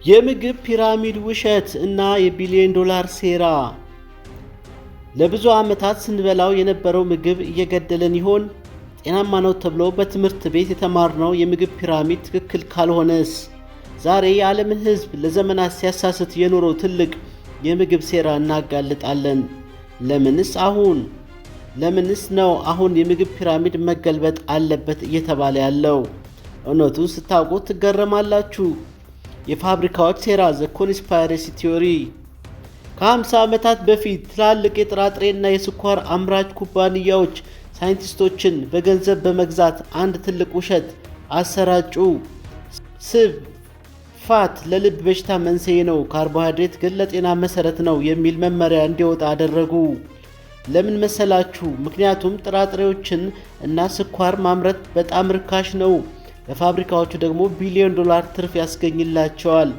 የምግብ ፒራሚድ ውሸት እና የቢሊዮን ዶላር ሴራ። ለብዙ ዓመታት ስንበላው የነበረው ምግብ እየገደለን ይሆን? ጤናማ ነው ተብሎ በትምህርት ቤት የተማርነው የምግብ ፒራሚድ ትክክል ካልሆነስ? ዛሬ የዓለምን ሕዝብ ለዘመናት ሲያሳስት የኖረው ትልቅ የምግብ ሴራ እናጋልጣለን። ለምንስ ነው አሁን የምግብ ፒራሚድ መገልበጥ አለበት እየተባለ ያለው? እውነቱን ስታውቁ ትገረማላችሁ። የፋብሪካዎች ሴራ ዘ ኮንስፓይረሲ ቲዮሪ። ከ50 ዓመታት በፊት ትላልቅ የጥራጥሬና የስኳር አምራች ኩባንያዎች ሳይንቲስቶችን በገንዘብ በመግዛት አንድ ትልቅ ውሸት አሰራጩ። ስብ ፋት ለልብ በሽታ መንስኤ ነው፣ ካርቦሃይድሬት ግን ለጤና መሰረት ነው የሚል መመሪያ እንዲወጣ አደረጉ። ለምን መሰላችሁ? ምክንያቱም ጥራጥሬዎችን እና ስኳር ማምረት በጣም ርካሽ ነው። ለፋብሪካዎቹ ደግሞ ቢሊዮን ዶላር ትርፍ ያስገኝላቸዋል።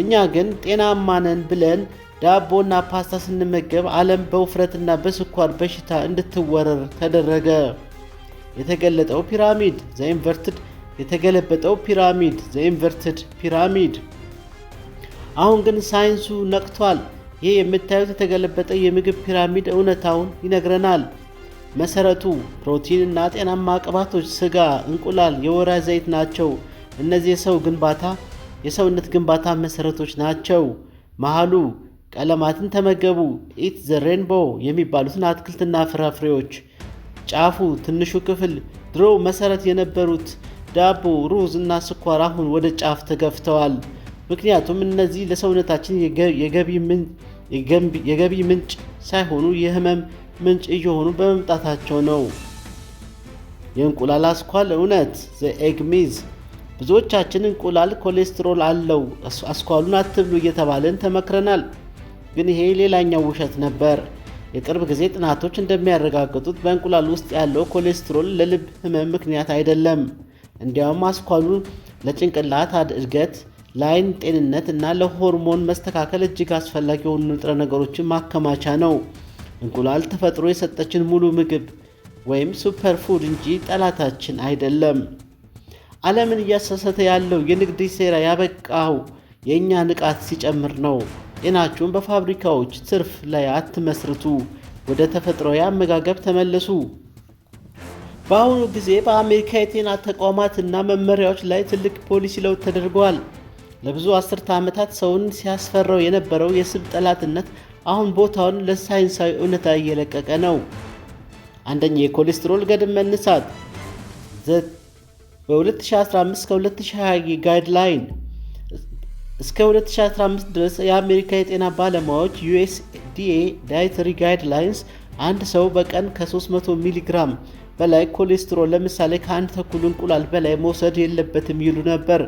እኛ ግን ጤናማ ነን ብለን ዳቦና ፓስታ ስንመገብ ዓለም በውፍረትና በስኳር በሽታ እንድትወረር ተደረገ። የተገለጠው ፒራሚድ የተገለበጠው ፒራሚድ ዘኢንቨርትድ ፒራሚድ። አሁን ግን ሳይንሱ ነቅቷል። ይህ የምታዩት የተገለበጠ የምግብ ፒራሚድ እውነታውን ይነግረናል። መሰረቱ ፕሮቲን እና ጤናማ ቅባቶች፣ ስጋ፣ እንቁላል፣ የወይራ ዘይት ናቸው። እነዚህ የሰውነት ግንባታ መሰረቶች ናቸው። መሃሉ ቀለማትን ተመገቡ፣ ኢት ዘ ሬንቦ የሚባሉትን አትክልትና ፍራፍሬዎች። ጫፉ ትንሹ ክፍል ድሮ መሰረት የነበሩት ዳቦ፣ ሩዝ እና ስኳር አሁን ወደ ጫፍ ተገፍተዋል። ምክንያቱም እነዚህ ለሰውነታችን የገቢ ምንጭ ሳይሆኑ የህመም ምንጭ እየሆኑ በመምጣታቸው ነው። የእንቁላል አስኳል እውነት ዘ ኤግ ሚዝ። ብዙዎቻችን እንቁላል ኮሌስትሮል አለው፣ አስኳሉን አትብሉ እየተባለን ተመክረናል። ግን ይሄ ሌላኛው ውሸት ነበር። የቅርብ ጊዜ ጥናቶች እንደሚያረጋግጡት በእንቁላል ውስጥ ያለው ኮሌስትሮል ለልብ ህመም ምክንያት አይደለም። እንዲያውም አስኳሉ ለጭንቅላት እድገት፣ ለአይን ጤንነት እና ለሆርሞን መስተካከል እጅግ አስፈላጊ የሆኑ ንጥረ ነገሮችን ማከማቻ ነው። እንቁላል ተፈጥሮ የሰጠችን ሙሉ ምግብ ወይም ሱፐር ፉድ እንጂ ጠላታችን አይደለም። ዓለምን እያሳሰተ ያለው የንግድ ሴራ ያበቃው የእኛ ንቃት ሲጨምር ነው። ጤናችሁን በፋብሪካዎች ትርፍ ላይ አትመስርቱ። ወደ ተፈጥሯዊ አመጋገብ ተመለሱ። በአሁኑ ጊዜ በአሜሪካ የጤና ተቋማትና መመሪያዎች ላይ ትልቅ ፖሊሲ ለውጥ ተደርጓል። ለብዙ አስርተ ዓመታት ሰውን ሲያስፈራው የነበረው የስብ ጠላትነት አሁን ቦታውን ለሳይንሳዊ እውነታ እየለቀቀ ነው። አንደኛ፣ የኮሌስትሮል ገደብ መነሳት። በ2015 ከ2020 ጋይድላይን እስከ 2015 ድረስ የአሜሪካ የጤና ባለሙያዎች USDA ዳይተሪ ጋይድላይንስ አንድ ሰው በቀን ከ300 ሚሊግራም በላይ ኮሌስትሮል ለምሳሌ ከአንድ ተኩል እንቁላል በላይ መውሰድ የለበትም ይሉ ነበር።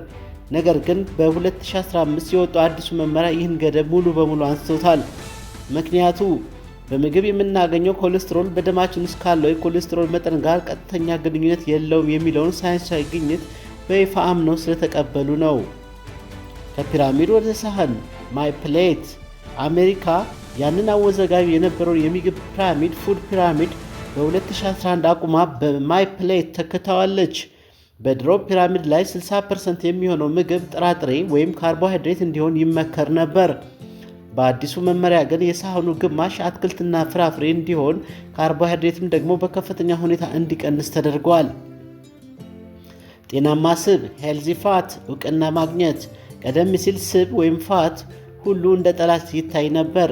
ነገር ግን በ2015 የወጣው አዲሱ መመሪያ ይህን ገደብ ሙሉ በሙሉ አንስቶታል። ምክንያቱ በምግብ የምናገኘው ኮሌስትሮል በደማችን ውስጥ ካለው የኮሌስትሮል መጠን ጋር ቀጥተኛ ግንኙነት የለውም የሚለውን ሳይንሳዊ ግኝት በይፋ አምነው ስለተቀበሉ ነው። ከፒራሚድ ወደ ሳህን ማይ ፕሌት። አሜሪካ ያንን አወዛጋቢ የነበረው የምግብ ፒራሚድ ፉድ ፒራሚድ በ2011 አቁማ በማይ ፕሌት ተክተዋለች። በድሮ ፒራሚድ ላይ 60% የሚሆነው ምግብ ጥራጥሬ ወይም ካርቦሃይድሬት እንዲሆን ይመከር ነበር። በአዲሱ መመሪያ ግን የሳህኑ ግማሽ አትክልትና ፍራፍሬ እንዲሆን፣ ካርቦሃይድሬትም ደግሞ በከፍተኛ ሁኔታ እንዲቀንስ ተደርጓል። ጤናማ ስብ ሄልዚ ፋት እውቅና ማግኘት። ቀደም ሲል ስብ ወይም ፋት ሁሉ እንደ ጠላት ይታይ ነበር።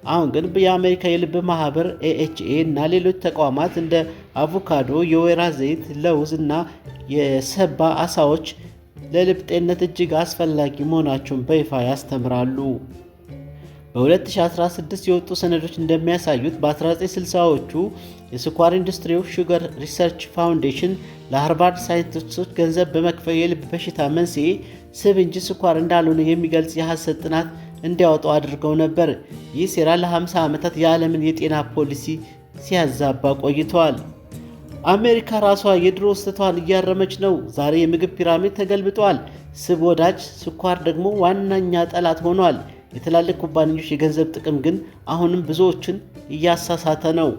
አሁን ግን የአሜሪካ የልብ ማህበር AHA እና ሌሎች ተቋማት እንደ አቮካዶ፣ የወይራ ዘይት፣ ለውዝ እና የሰባ አሳዎች ለልብ ጤንነት እጅግ አስፈላጊ መሆናቸውን በይፋ ያስተምራሉ። በ2016 የወጡ ሰነዶች እንደሚያሳዩት በ1960ዎቹ የስኳር ኢንዱስትሪው ሹገር ሪሰርች ፋውንዴሽን ለሃርቫርድ ሳይንቲስቶች ገንዘብ በመክፈል የልብ በሽታ መንስኤ ስብ እንጂ ስኳር እንዳልሆነ የሚገልጽ የሐሰት ጥናት እንዲያወጡ አድርገው ነበር። ይህ ሴራ ለ50 ዓመታት የዓለምን የጤና ፖሊሲ ሲያዛባ ቆይቷል። አሜሪካ ራሷ የድሮ ስህተቷን እያረመች ነው። ዛሬ የምግብ ፒራሚድ ተገልብጧል። ስብ ወዳጅ፣ ስኳር ደግሞ ዋነኛ ጠላት ሆኗል። የትላልቅ ኩባንያዎች የገንዘብ ጥቅም ግን አሁንም ብዙዎችን እያሳሳተ ነው።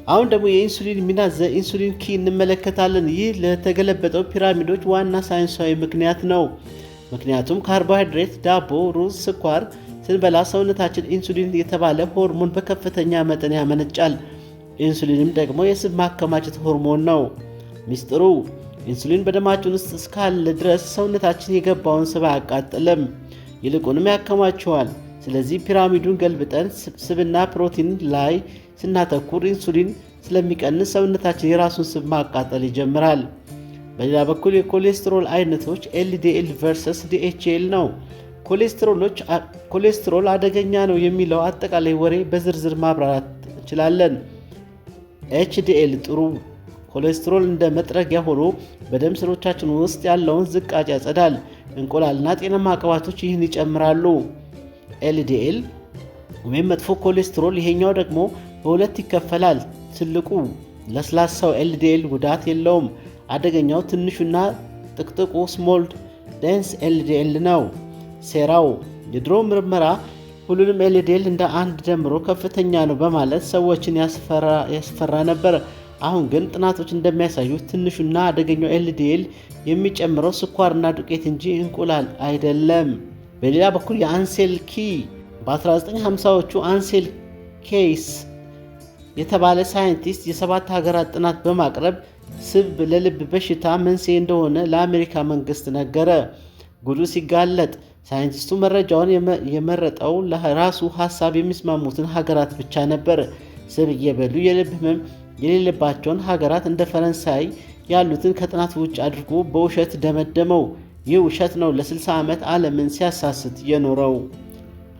አሁን ደግሞ የኢንሱሊን ሚና ኢንሱሊን ኪ እንመለከታለን። ይህ ለተገለበጠው ፒራሚዶች ዋና ሳይንሳዊ ምክንያት ነው። ምክንያቱም ካርቦሃይድሬት፣ ዳቦ፣ ሩዝ፣ ስኳር ስንበላ ሰውነታችን ኢንሱሊን የተባለ ሆርሞን በከፍተኛ መጠን ያመነጫል። ኢንሱሊንም ደግሞ የስብ ማከማቸት ሆርሞን ነው። ሚስጥሩ ኢንሱሊን በደማችን ውስጥ እስካለ ድረስ ሰውነታችን የገባውን ስብ አያቃጥልም፣ ይልቁንም ያከማቸዋል። ስለዚህ ፒራሚዱን ገልብጠን ስብና ፕሮቲን ላይ ስናተኩር ኢንሱሊን ስለሚቀንስ ሰውነታችን የራሱን ስብ ማቃጠል ይጀምራል። በሌላ በኩል የኮሌስትሮል አይነቶች ኤልዲኤል ቨርሰስ ዲኤችኤል ነው። ኮሌስትሮል አደገኛ ነው የሚለው አጠቃላይ ወሬ በዝርዝር ማብራራት እንችላለን። ኤችዲኤል ጥሩ ኮሌስትሮል እንደ መጥረጊያ ሆኖ በደም ስሮቻችን ውስጥ ያለውን ዝቃጭ ያጸዳል። እንቁላልና ጤናማ ቅባቶች ይህን ይጨምራሉ። ኤልዲኤል ወይም መጥፎ ኮሌስትሮል፣ ይሄኛው ደግሞ በሁለት ይከፈላል። ትልቁ ለስላሳው ኤልዲኤል ጉዳት የለውም። አደገኛው ትንሹና ጥቅጥቁ ስሞል ዴንስ ኤልዲኤል ነው። ሴራው የድሮ ምርመራ ሁሉንም ኤልዲኤል እንደ አንድ ደምሮ ከፍተኛ ነው በማለት ሰዎችን ያስፈራ ነበር። አሁን ግን ጥናቶች እንደሚያሳዩት ትንሹና አደገኛው ኤልዲኤል የሚጨምረው ስኳርና ዱቄት እንጂ እንቁላል አይደለም። በሌላ በኩል የአንሴል ኪ በ1950ዎቹ አንሴል ኬይስ የተባለ ሳይንቲስት የ7 ሀገራት ጥናት በማቅረብ ስብ ለልብ በሽታ መንስኤ እንደሆነ ለአሜሪካ መንግስት ነገረ። ጉዱ ሲጋለጥ ሳይንቲስቱ መረጃውን የመረጠው ለራሱ ሀሳብ የሚስማሙትን ሀገራት ብቻ ነበር። ስብ እየበሉ የልብ ህመም የሌለባቸውን ሀገራት እንደ ፈረንሳይ ያሉትን ከጥናት ውጭ አድርጎ በውሸት ደመደመው። ይህ ውሸት ነው ለ60 ዓመት ዓለምን ሲያሳስት የኖረው።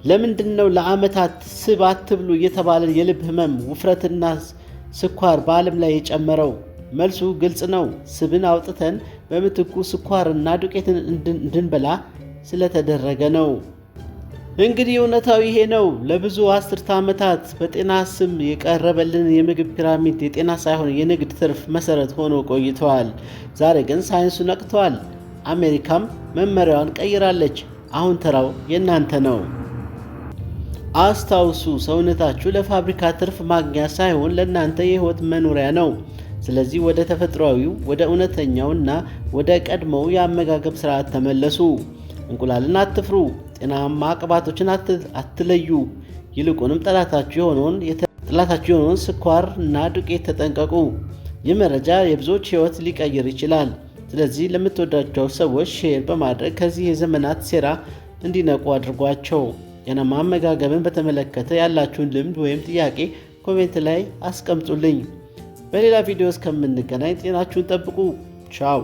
ለምንድን ነው ለዓመታት ስብ አትብሉ እየተባለ የልብ ህመም፣ ውፍረትና ስኳር በዓለም ላይ የጨመረው? መልሱ ግልጽ ነው። ስብን አውጥተን በምትኩ ስኳርና ዱቄትን እንድንበላ ስለተደረገ ነው። እንግዲህ እውነታው ይሄ ነው። ለብዙ አስርተ ዓመታት በጤና ስም የቀረበልን የምግብ ፒራሚድ የጤና ሳይሆን የንግድ ትርፍ መሰረት ሆኖ ቆይተዋል። ዛሬ ግን ሳይንሱ ነቅቷል። አሜሪካም መመሪያዋን ቀይራለች። አሁን ተራው የእናንተ ነው። አስታውሱ፣ ሰውነታችሁ ለፋብሪካ ትርፍ ማግኛ ሳይሆን ለእናንተ የህይወት መኖሪያ ነው። ስለዚህ ወደ ተፈጥሯዊው፣ ወደ እውነተኛውና ወደ ቀድሞው የአመጋገብ ስርዓት ተመለሱ። እንቁላልን አትፍሩ። ጤናማ ቅባቶችን አትለዩ። ይልቁንም ጠላታችሁ የሆነውን ስኳር እና ዱቄት ተጠንቀቁ። ይህ መረጃ የብዙዎች ህይወት ሊቀይር ይችላል። ስለዚህ ለምትወዳቸው ሰዎች ሼር በማድረግ ከዚህ የዘመናት ሴራ እንዲነቁ አድርጓቸው። ጤናማ አመጋገብን በተመለከተ ያላችሁን ልምድ ወይም ጥያቄ ኮሜንት ላይ አስቀምጡልኝ። በሌላ ቪዲዮ እስከምንገናኝ ጤናችሁን ጠብቁ። ቻው።